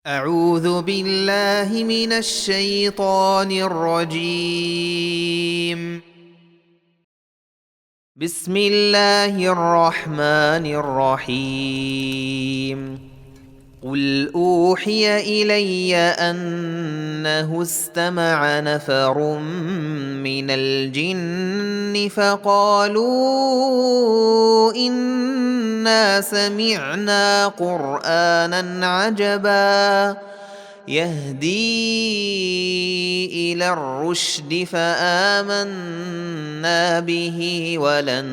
أعوذ بالله من الشيطان الرجيم. بسم الله الرحمن الرحيم. قل أوحي إلي أنه استمع نفر من الجن فقالوا إنا سمعنا قرآنا عجبا يهدي إلى الرشد فآمنا به ولن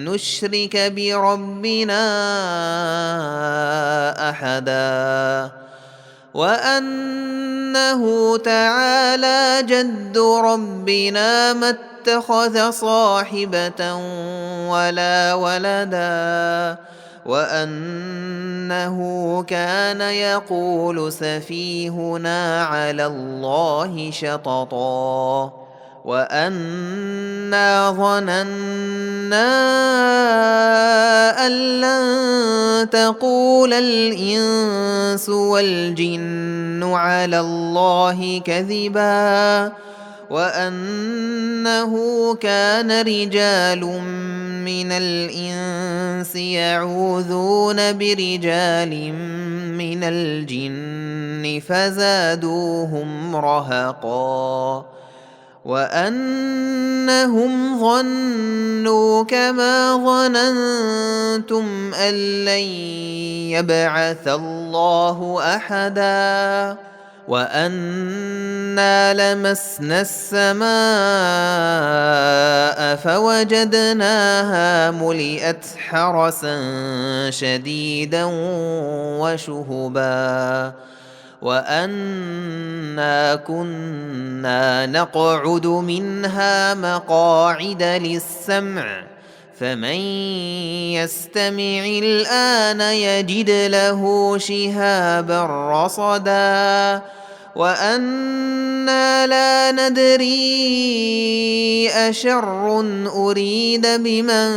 نشرك بربنا أحدا وأنه تعالى جد ربنا ما اتخذ صاحبة ولا ولدا وأنه كان يقول سفيهنا على الله شططا وأنا ظننا أن لن تقول الإنس والجن على الله كذبا وأنه كان رجال من الإنس يعوذون برجال من الجن فزادوهم رهقا وأنهم ظنوا كما ظننتم أن لن يبعث الله أحدا وأنا لمسنا السماء فوجدناها ملئت حرسا شديدا وشهبا وأنا كنا نقعد منها مقاعد للسمع فمن يستمع الآن يجد له شهابا رصدا وأنا لا ندري أشر أريد بمن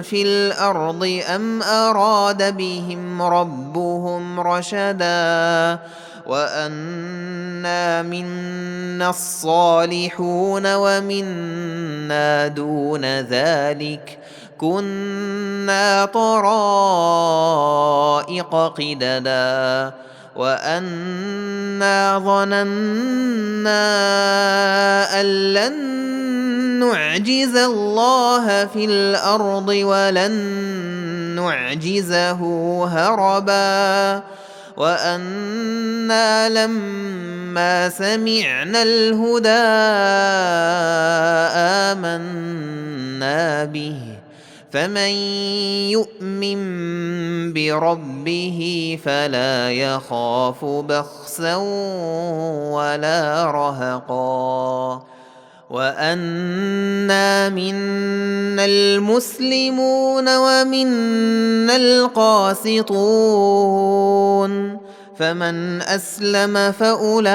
في الأرض أم أراد بهم ربهم رشدا وأنا منا الصالحون ومنا دون ذلك كنا طرائق قددا وأنا ظننا أن لن نعجز الله في الأرض ولن نعجزه هربا وأنا لما سمعنا الهدى آمنا به فمن يؤمن بربه فلا يخاف بخسا ولا رهقا وأنا منا المسلمون ومنا القاسطون فمن أسلم فأولئك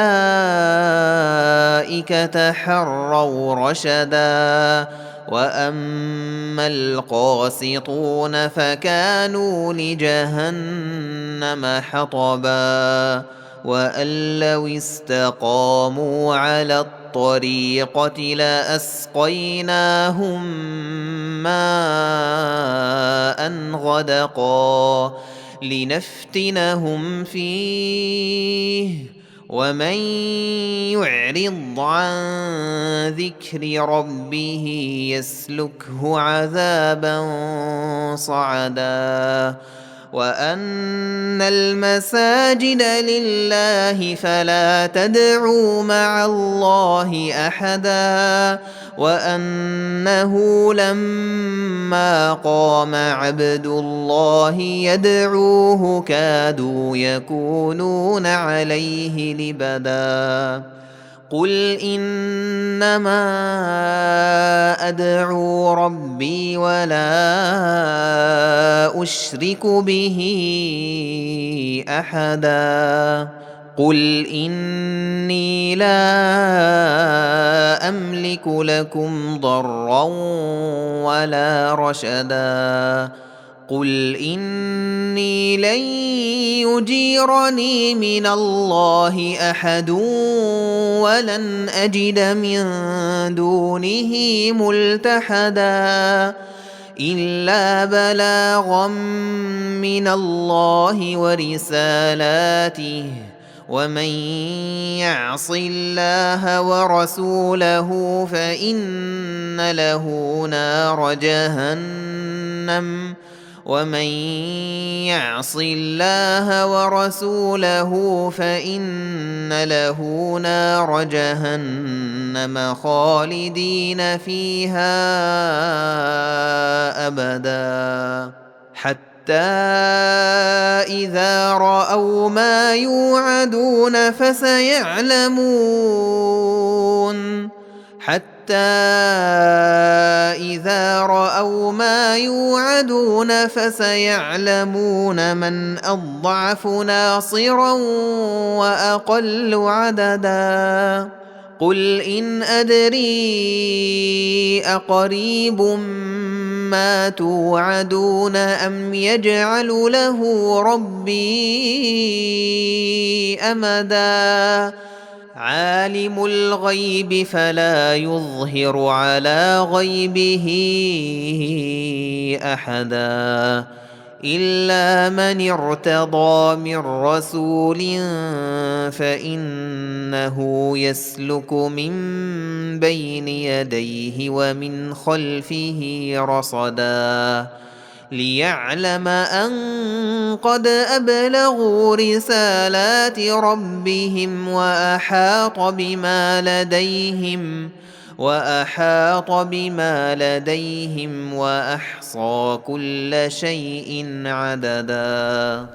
تحروا رشدا وأما القاسطون فكانوا لجهنم حطبا وأن لو استقاموا على الطريقة لأسقيناهم ماء غدقا لنفتنهم فيه ومن يعرض عن ذكر ربه يسلكه عذابا صعدا وأن المساجد لله فلا تدعوا مع الله أحدا وأنه لما قام عبد الله يدعوه كادوا يكونون عليه لبدا قل إنما أدعو ربي ولا أشرك به أحدا قل إني لا أملك لكم ضرا ولا رشدا قل إني لن يجيرني من الله أحد ولن أجد من دونه ملتحدا إلا بلاغا من الله ورسالاته ومن يعص الله ورسوله فإن له نار جهنم ومن يعص الله ورسوله فإن له نار جهنم خالدين فيها أبدا حتى إذا رأوا ما يوعدون فسيعلمون من أضعف ناصرا وأقل عددا قل إن أدري أقريب ما توعدون أم يجعل له ربي أمدا عالم الغيب فلا يظهر على غيبه أحدا إلا من ارتضى من رسول فإنه يسلك من بين يديه ومن خلفه رصدا ليعلم أن قد أبلغوا رسالات ربهم وأحاط بما لديهم وأحصى كل شيء عددا